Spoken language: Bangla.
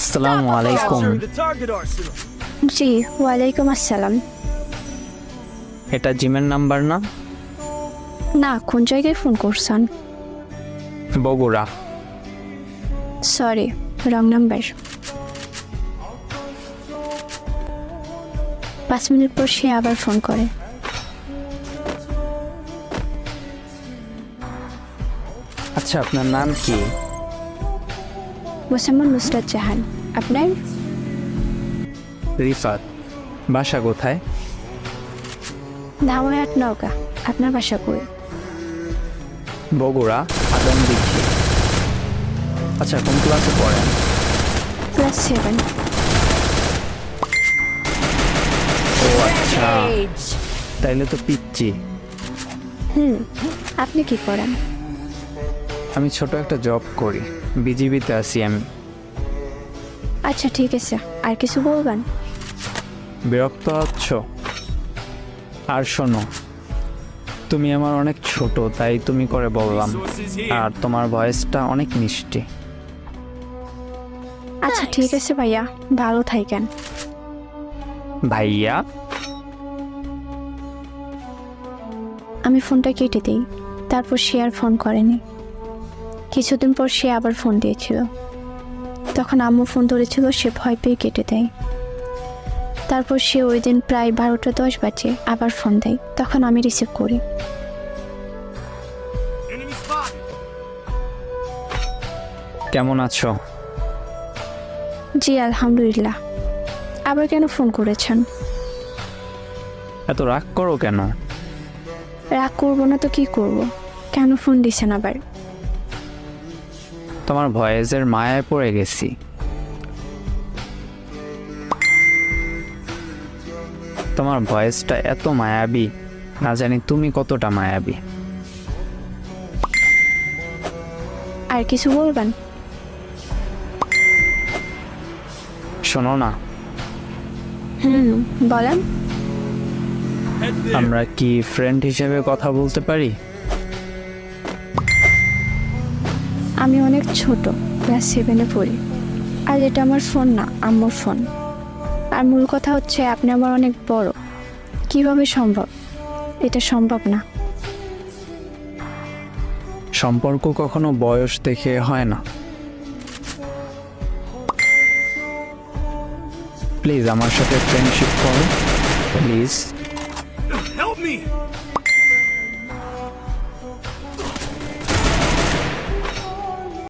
আসসালামু আলাইকুম। জি ওয়ালাইকুম আসসালাম। এটা জিমের নাম্বার না? না, কোন জায়গায় ফোন করছেন? Bogura. Sorry, wrong number. 5 minute পর সে আবার ফোন করে। আচ্ছা, আপনার নাম কি? মোসাম্মদ নুসরাত জাহান। আপনার? রিফাত। বাসা কোথায়? ধামহাট নওগাঁ। আপনার বাসা কই? বগুড়া আদমদিঘি। আচ্ছা, কোন ক্লাসে পড়েন? ক্লাস 7। ও আচ্ছা, তাইলে তো পিচ্ছি। আপনি কি করেন? আমি ছোট একটা জব করি, বিজিবিতে আছি আমি। আচ্ছা ঠিক আছে, আর কিছু বলবেন? বিরক্ত হচ্ছ? আর শোনো, তুমি আমার অনেক ছোট, তাই তুমি করে বললাম। আর তোমার ভয়েসটা অনেক মিষ্টি। আচ্ছা ঠিক আছে ভাইয়া, ভালো থাকেন। ভাইয়া? আমি ফোনটা কেটে দিই, তারপর সে আর ফোন করেনি। কিছুদিন পর সে আবার ফোন দিয়েছিল, তখন আম্মু ফোন ধরেছিল, সে ভয় পেয়ে কেটে দেয়। তারপর সে ওই দিন প্রায় 12টা 10 বাজে আবার ফোন দেয়, তখন আমি রিসিভ করি। কেমন আছো? জি আলহামদুলিল্লাহ। আবার কেন ফোন করেছেন? এত রাগ করো কেন? রাগ করবো না তো কি করব? কেন ফোন দিছেন আবার? তোমার ভয়েসের মায়ায় পড়ে গেছি। তোমার ভয়েসটা এত মায়াবী, না জানি তুমি কতটা মায়াবী। আর কিছু বলবেন? শোনো না, বলেন। আমরা কি ফ্রেন্ড হিসেবে কথা বলতে পারি? আমি অনেক ছোট, ক্লাস 7-এ পড়ি। আর এটা আমার ফোন না, আম্মুর ফোন। আর মূল কথা হচ্ছে আপনি আমার অনেক বড়। কিভাবে সম্ভব? এটা সম্ভব না। সম্পর্ক কখনো বয়স দেখে হয় না। প্লিজ আমার সাথে ফ্রেন্ডশিপ করো, প্লিজ। Help me!